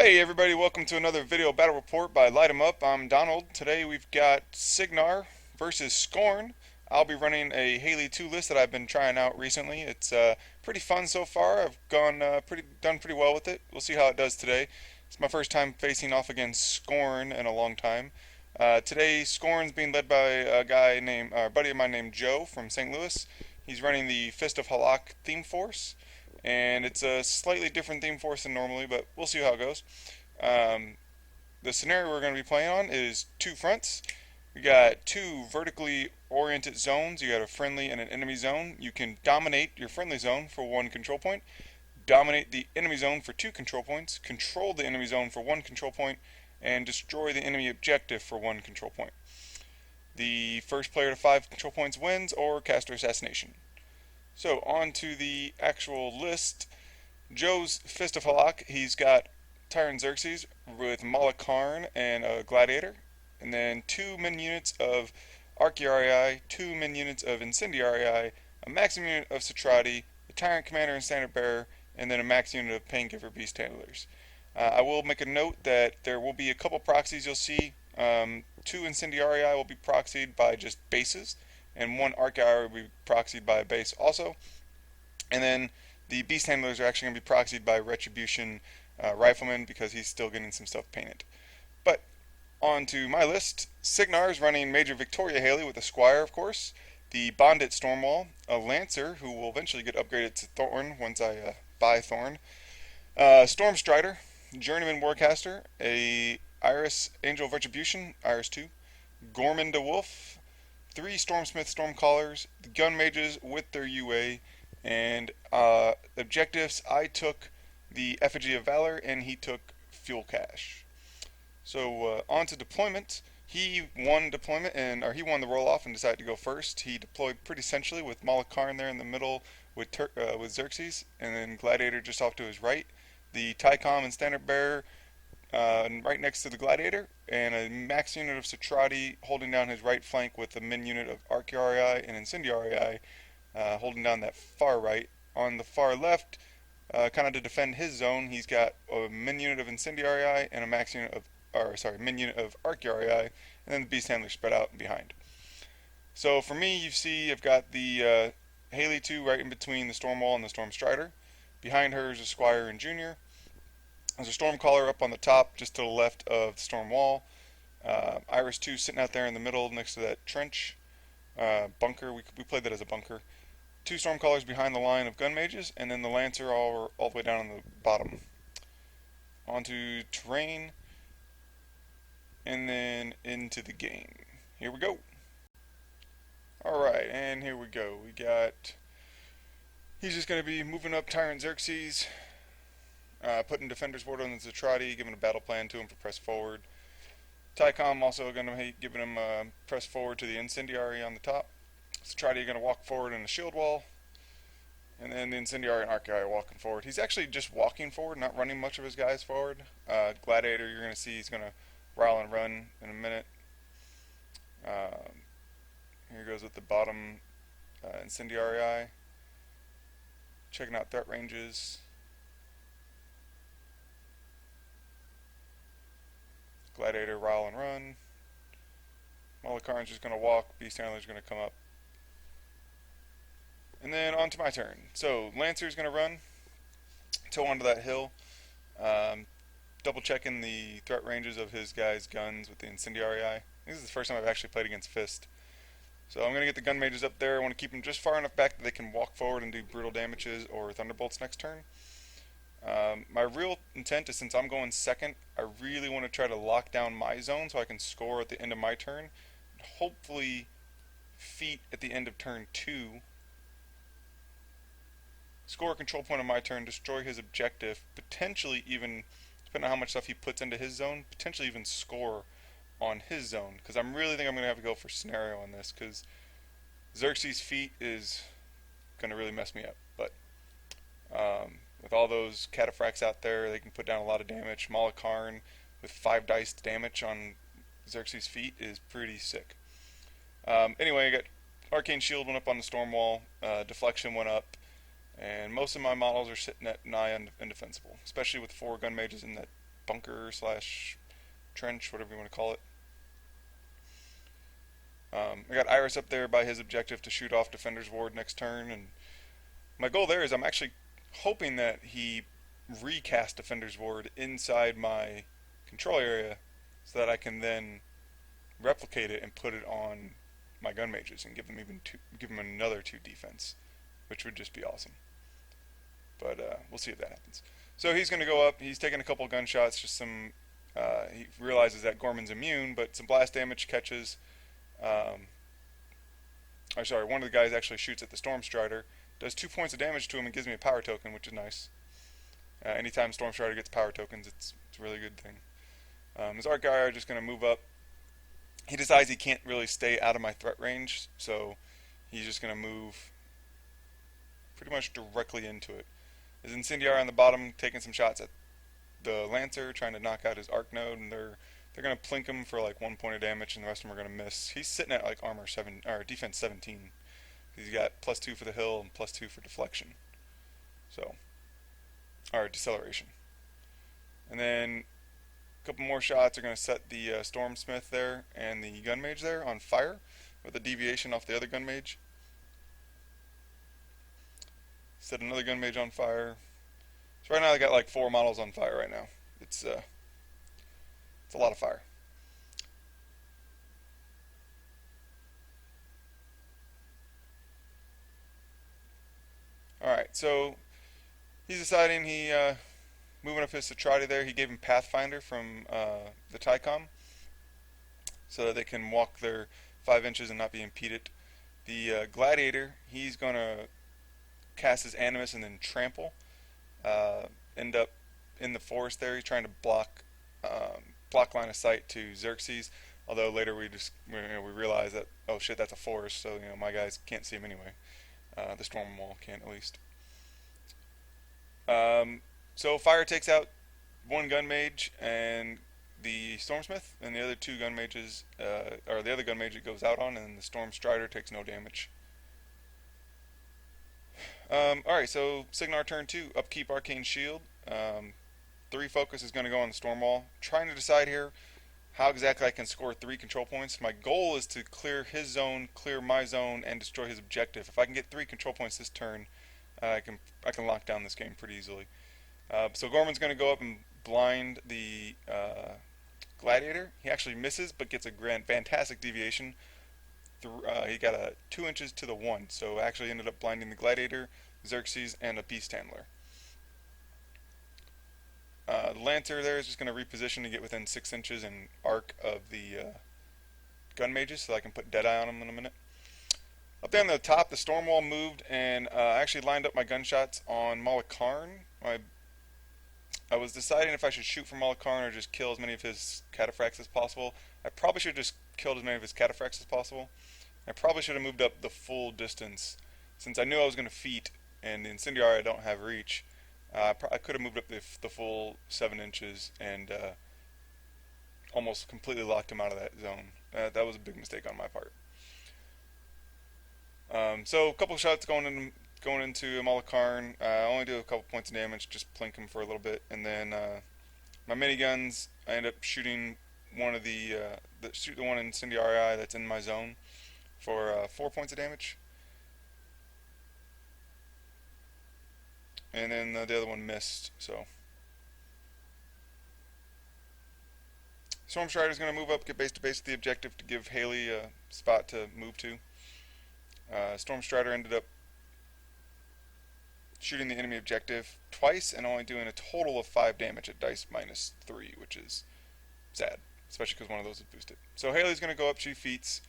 Hey everybody, welcome to another video battle report by Lightem'up. I'm Donald. Today we've got Cygnar versus Skorne. I'll be running a Haley 2 list that I've been trying out recently. It's pretty fun so far. I've done pretty well with it. We'll see how it does today. It's my first time facing off against Skorne in a long time. Today Skorne's being led by a buddy of mine named Joe from St. Louis. He's running the Fist of Halak theme force, and it's a slightly different theme force than normally, but we'll see how it goes. Um, the scenario we're going to be playing on is two fronts. We got two vertically oriented zones. You got a friendly and an enemy zone. You can dominate your friendly zone for one control point, dominate the enemy zone for two control points, control the enemy zone for one control point, and destroy the enemy objective for one control point. The first player to 5 control points wins, or caster assassination. So on to the actual list. Joe's Fist of Halak, he's got Tyrant Xerxis with Malakarn and a Gladiator, and then 2 min units of Archaearii, 2 min units of Incendiarii, a maximum unit of Satrati, the Tyrant Commander and Standard Bearer, and then a max unit of Paingiver Beast Handlers. I will make a note that there will be a couple proxies you'll see. 2 Incendiarii will be proxied by just bases, and 1 Archaearii will be proxied by a base also. And then the Beast Handlers are actually going to be proxied by Retribution Rifleman because he's still getting some stuff painted. But on to my list. Cygnar is running Major Victoria Haley with a Squire, of course. The Bondit Stormwall, a Lancer who will eventually get upgraded to Thorn once I buy Thorn. Storm Strider, Journeyman Warcaster, a Iris Angel of Retribution, Iris 2. Gorman de Wolf, 3 Stormsmith Stormcallers, the Gun Mages with their UA, and objectives, I took the Effigy of Valor and he took Fuel Cache. So on to deployment. He won the roll off and decided to go first. He deployed pretty centrally with Malakarn there in the middle with Xerxis, and then Gladiator just off to his right. The Tycom and Standard Bearer right next to the Gladiator, and a max unit of Satrati holding down his right flank with a min unit of Archaearii and Incendiarii holding down that far right. On the far left, kind of to defend his zone, he's got a min unit of Incendiarii and a min unit of Archaearii, and then the Beast Handler spread out and behind. So for me, you see I've got the Haley 2 right in between the Stormwall and the Storm Strider. Behind her is a Squire and Junior. There's a Stormcaller up on the top, just to the left of the Storm Wall. Iris 2 sitting out there in the middle next to that trench. Bunker, we played that as a bunker. 2 Stormcallers behind the line of Gun Mages, and then the Lancer all the way down on the bottom. Onto terrain, and then into the game. Here we go. Alright, and here we go. He's just going to be moving up Tyrant Xerxis, putting Defender's Ward on the Zatrati, giving a battle plan to him for press forward. Tycom also going to be giving him press forward to the Incendiary on the top. Zatrati going to walk forward in the shield wall. And then the Incendiary and Archaearii are walking forward. He's actually just walking forward, not running much of his guys forward. Gladiator, you're going to see he's going to rile and run in a minute. Here goes with the bottom Incendiary. Checking out threat ranges. Gladiator, rile and run. Malakarn's just going to walk. Beast Handler's going to come up. And then on to my turn. So Lancer's going to run, toe onto that hill, double checking the threat ranges of his guys' guns with the Incendiarii. This is the first time I've actually played against Fist. So I'm going to get the Gun Mages up there. I want to keep them just far enough back that they can walk forward and do brutal damages or Thunderbolts next turn. My real intent is, since I'm going second, I really want to try to lock down my zone so I can score at the end of my turn. Hopefully feat at the end of turn 2. Score a control point on my turn, destroy his objective, potentially even, depending on how much stuff he puts into his zone, potentially even score on his zone. Because I really think I'm going to have to go for scenario on this, because Xerxes' feat is going to really mess me up. But with all those cataphracts out there, they can put down a lot of damage. Malakarn with 5 dice damage on Xerxes' feat is pretty sick. Anyway, I got Arcane Shield went up on the Storm Wall, Deflection went up, and most of my models are sitting at nigh indefensible, especially with 4 Gun Mages in that bunker slash trench, whatever you want to call it. I got Iris up there by his objective to shoot off Defender's Ward next turn, and my goal there is I'm actually hoping that he recast Defender's Ward inside my control area so that I can then replicate it and put it on my gun mages and give them another 2 defense, which would just be awesome. But we'll see if that happens. So he's going to go up. He's taking a couple gunshots. Just some. He realizes that Gorman's immune, but some blast damage catches. Or sorry, one of the guys actually shoots at the Storm Strider, does 2 points of damage to him, and gives me a power token, which is nice. Anytime Storm Strider gets power tokens, it's a really good thing. His Arc Guy are just going to move up. He decides he can't really stay out of my threat range, so he's just going to move pretty much directly into it. His Incendiary on the bottom taking some shots at the Lancer, trying to knock out his Arc Node, and they're going to plink him for like 1 point of damage, and the rest of them are going to miss. He's sitting at like armor 7 or defense 17. He's got +2 for the hill and +2 for deflection. So, or deceleration. And then a couple more shots are going to set the Stormsmith there and the Gun Mage there on fire with a deviation off the other Gun Mage. Set another Gun Mage on fire. So right now I got like 4 models on fire right now. It's a lot of fire. Alright, so he's deciding moving up his Satrati there. He gave him Pathfinder from the Tycom so that they can walk their 5 inches and not be impeded. The Gladiator, he's going to cast his Animus and then Trample. End up in the forest there. He's trying to block line of sight to Xerxis. Although later we realize that, oh shit, that's a forest, so my guys can't see him anyway. The storm wall can at least. So fire takes out 1 gun mage and the Stormsmith, and the other 2 gun mages, or the other gun mage it goes out on, and the Storm Strider takes no damage. Alright, so Cygnar turn 2, upkeep Arcane Shield. 3 focus is going to go on the Storm Wall. Trying to decide here how exactly I can score 3 control points. My goal is to clear his zone, clear my zone, and destroy his objective. If I can get 3 control points this turn, I can lock down this game pretty easily. So Gorman's going to go up and blind the Gladiator. He actually misses, but gets a fantastic deviation. He got a 2 inches to the 1, so actually ended up blinding the Gladiator, Xerxis, and a Beast Handler. The Lancer there is just going to reposition to get within 6 inches and arc of the gun mages, so I can put Deadeye on them in a minute. Up there on the top, the Storm Wall moved, and I actually lined up my gunshots on Malakarn. I was deciding if I should shoot for Malakarn or just kill as many of his cataphracts as possible. I probably should have just killed as many of his cataphracts as possible. I probably should have moved up the full distance. Since I knew I was going to feat, and the Incendiary I don't have reach, I could have moved up the full 7 inches and almost completely locked him out of that zone. That was a big mistake on my part. So a couple shots going into Malakarn. I only do a couple points of damage, just plink him for a little bit, and then my miniguns, I end up shooting one of the one Incendiary that's in my zone for 4 points of damage, and then the other one missed. So Storm Strider is going to move up, get base to base with the objective to give Haley a spot to move to. Storm Strider ended up shooting the enemy objective twice and only doing a total of 5 damage at dice -3, which is sad, especially because one of those is boosted. So Haley's going to go up, she feats,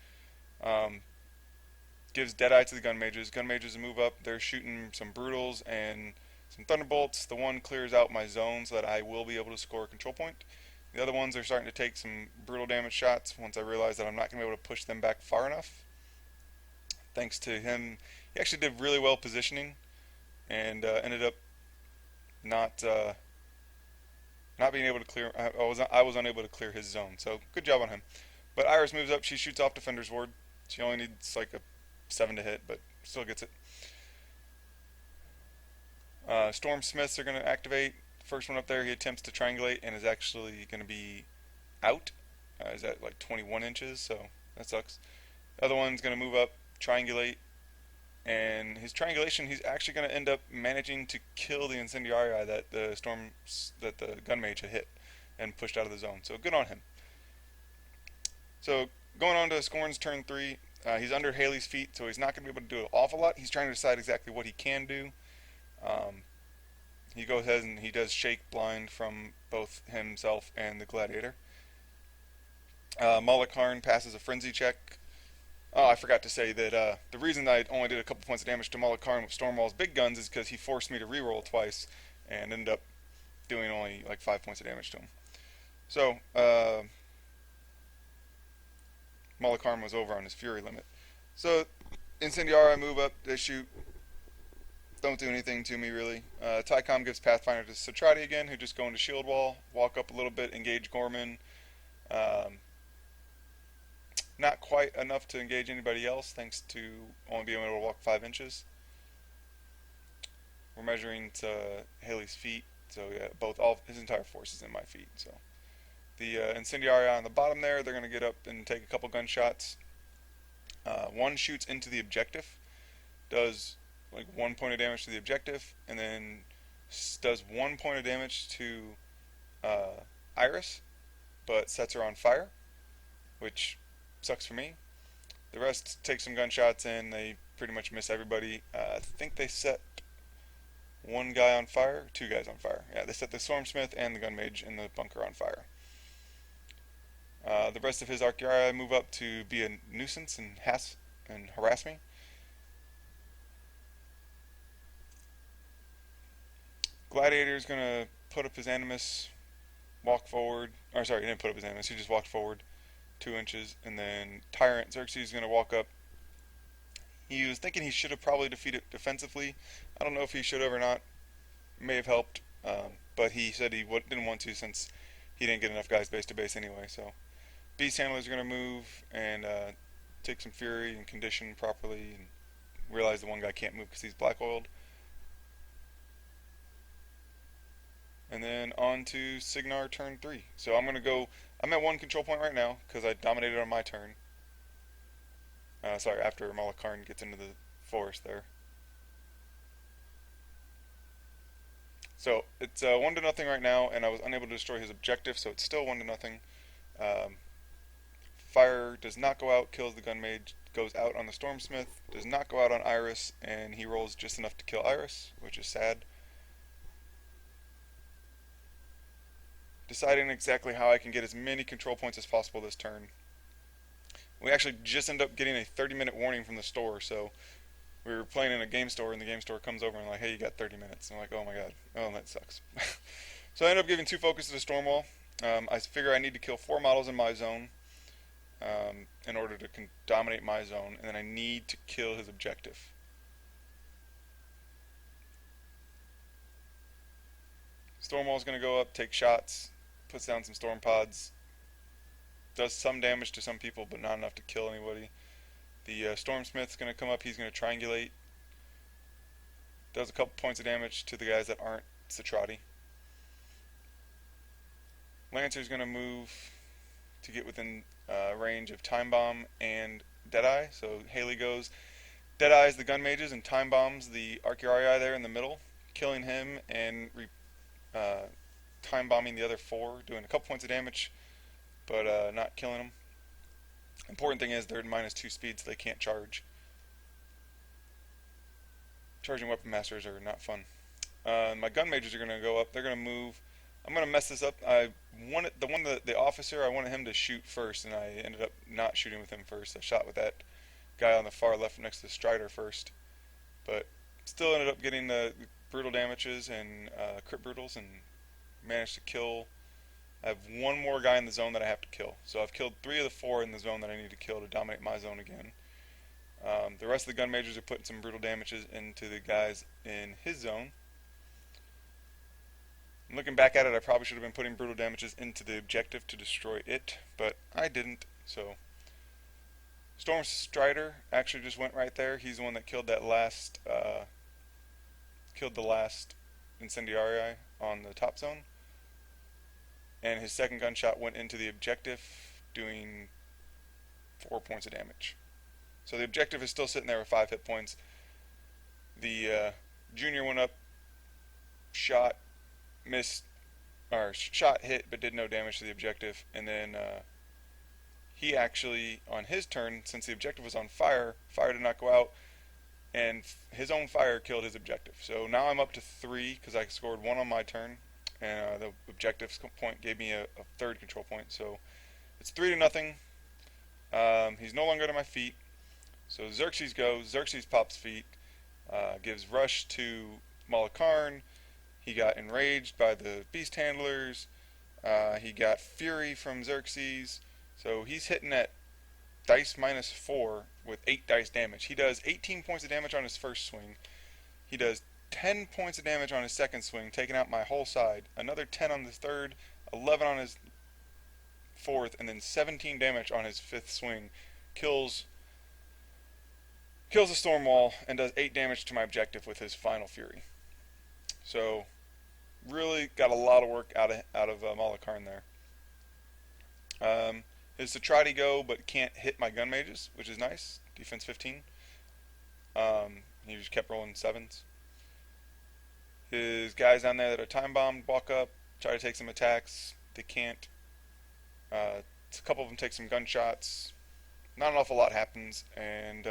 gives Deadeye to the gun mages. Gun mages move up, they're shooting some brutals and some thunderbolts. The one clears out my zone so that I will be able to score a control point. The other ones are starting to take some brutal damage shots once I realize that I'm not going to be able to push them back far enough. Thanks to him, he actually did really well positioning, and ended up not being able to clear. I was unable to clear his zone, so good job on him. But Iris moves up. She shoots off Defender's Ward. She only needs like a 7 to hit, but still gets it. Storm Smiths are going to activate. First one up there, he attempts to triangulate and is actually going to be out. He's at like 21 inches, so that sucks. The other one's going to move up, triangulate, and his triangulation, he's actually going to end up managing to kill the incendiarii that the gun mage had hit and pushed out of the zone. So good on him. So going on to Skorne's turn 3, he's under Haley's feet, so he's not going to be able to do an awful lot. He's trying to decide exactly what he can do. He goes ahead and he does shake blind from both himself and the gladiator. Malakarn passes a frenzy check. Oh, I forgot to say that the reason I only did a couple points of damage to Malakarn with Stormwall's big guns is because he forced me to reroll twice and ended up doing only like 5 points of damage to him. So, Malakarn was over on his fury limit. So, Incendiari move up, they shoot. Don't do anything to me really. Tycom gives Pathfinder to Satrati again, who just go into shield wall, walk up a little bit, engage Gorman. Not quite enough to engage anybody else, thanks to only being able to walk 5 inches. We're measuring to Haley's feet, so yeah, all his entire force is in my feet. So the incendiary on the bottom there, they're going to get up and take a couple gunshots. One shoots into the objective, does like 1 point of damage to the objective, and then does 1 point of damage to Iris, but sets her on fire, which sucks for me. The rest take some gunshots and they pretty much miss everybody. I think they set one guy on fire, 2 guys on fire. Yeah, they set the Stormsmith and the Gun Mage in the bunker on fire. The rest of his Archaea move up to be a nuisance and harass me. Gladiator's gonna put up his Animus, walk forward. Or sorry, he didn't put up his Animus, he just walked forward 2 inches, and then Tyrant Xerxis is going to walk up. He was thinking he should have probably defeated defensively. I don't know if he should have or not. May have helped, but he said he didn't want to since he didn't get enough guys base to base anyway. So Beast Handlers are going to move and take some fury and condition properly and realize the one guy can't move because he's black oiled. And then on to Cygnar turn 3. So I'm at 1 control point right now because I dominated on my turn. Sorry, after Malakarn gets into the forest there. So it's 1-0 right now, and I was unable to destroy his objective, so it's still 1-0. Fire does not go out, kills the Gun Mage, goes out on the Stormsmith, does not go out on Iris, and he rolls just enough to kill Iris, which is sad. Deciding exactly how I can get as many control points as possible this turn. We actually just end up getting a 30-minute warning from the store, so we were playing in a game store, and the game store comes over and like, hey, you got 30 minutes. And I'm like, oh my god, oh, that sucks. So I end up giving 2 focus to the Stormwall. I figure I need to kill 4 models in my zone in order to dominate my zone, and then I need to kill his objective. Stormwall's going to go up, take shots, puts down some storm pods, does some damage to some people, but not enough to kill anybody. The Stormsmith's going to come up, he's going to triangulate, does a couple points of damage to the guys that aren't Satrati. Lancer's going to move to get within range of Time Bomb and Deadeye, so Haley goes, Deadeye's the Gun Mages and Time Bombs the Archaea there in the middle, killing him and time bombing the other 4, doing a couple points of damage, but not killing them. Important thing is they're -2 speed, so they can't charge. Charging weapon masters are not fun. My gun mages are going to go up. They're going to move. I'm going to mess this up. I wanted the officer. I wanted him to shoot first, and I ended up not shooting with him first. I shot with that guy on the far left next to Strider first, but still ended up getting the brutal damages and crit brutals and managed to kill. I have 1 more guy in the zone that I have to kill. So I've killed 3 of the 4 in the zone that I need to kill to dominate my zone again. The rest of the gun majors are putting some brutal damages into the guys in his zone. Looking back at it, I probably should have been putting brutal damages into the objective to destroy it, but I didn't. So Storm Strider actually just went right there. He's the one that killed that last killed the last incendiarii on the top zone, and his second gunshot went into the objective, doing 4 points of damage. So the objective is still sitting there with 5 hit points. The junior went up, shot, missed, or shot hit, but did no damage to the objective, and then he actually, on his turn, since the objective was on fire, fire did not go out, and his own fire killed his objective. So now I'm up to 3 because I scored 1 on my turn, and the objective point gave me a third control point. So it's 3-0. He's no longer at my feet. So Xerxis goes. Xerxis pops feet, gives rush to Malakarn. He got enraged by the beast handlers. He got fury from Xerxis. So he's hitting at dice -4 with 8 dice damage. He does 18 points of damage on his first swing. He does 10 points of damage on his second swing, taking out my whole side. Another 10 on the third, 11 on his fourth, and then 17 damage on his fifth swing. Kills the storm wall and does 8 damage to my objective with his final fury. So really got a lot of work out of Malakarn there. His Satrati go, but can't hit my gun mages, which is nice. Defense 15. He just kept rolling 7s. His guys down there that are time bombed walk up, try to take some attacks. They can't. A couple of them take some gunshots. Not an awful lot happens, and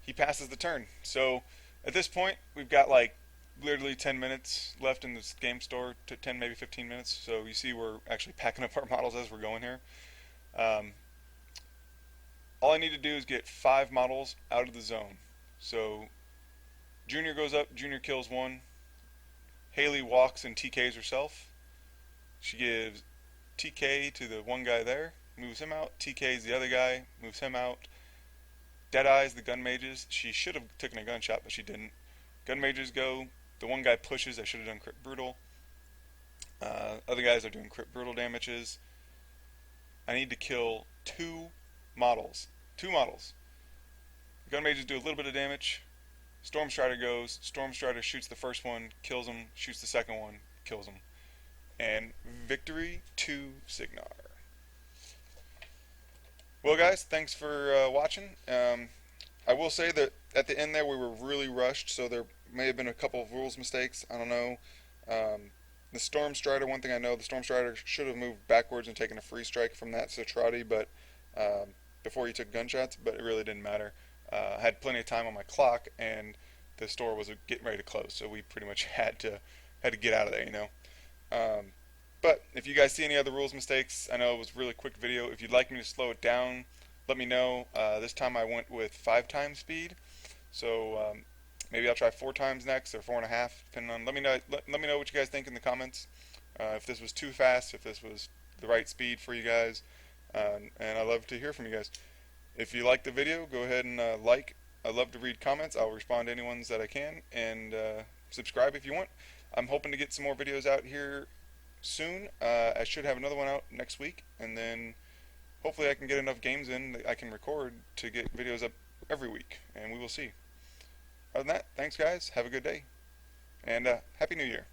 he passes the turn. So at this point, we've got like literally 10 minutes left in this game store, to 10, maybe 15 minutes. So you see we're actually packing up our models as we're going here. All I need to do is get 5 models out of the zone. So Junior goes up, Junior kills 1. Haley walks and TKs herself. She gives TK to the one guy there, moves him out. TKs the other guy, moves him out. Deadeyes the gun mages. She should have taken a gunshot, but she didn't. Gun mages go. The one guy pushes. I should have done crit brutal. Other guys are doing crit brutal damages. I need to kill 2 models. 2 models. Gun mages do a little bit of damage. Storm Strider goes. Storm Strider shoots the first one, kills him. Shoots the second one, kills him. And victory to Cygnar. Well, guys, thanks for watching. I will say that at the end there we were really rushed, so there may have been a couple of rules mistakes. I don't know. The Storm Strider, one thing I know, the Storm Strider should have moved backwards and taken a free strike from that Satrati, but before he took gunshots, but it really didn't matter. I had plenty of time on my clock, and the store was getting ready to close, so we pretty much had to get out of there, you know. But if you guys see any other rules mistakes, I know it was a really quick video. If you'd like me to slow it down, let me know. This time I went with 5 times speed, so maybe I'll try 4 times next, or 4.5, depending on. Let me know what you guys think in the comments. If this was too fast, if this was the right speed for you guys, and I love to hear from you guys. If you like the video, go ahead and like. I love to read comments. I'll respond to any ones that I can, and subscribe if you want. I'm hoping to get some more videos out here soon. I should have another one out next week, and then hopefully I can get enough games in that I can record to get videos up every week, and we will see. Other than that, thanks guys, have a good day, and Happy New Year.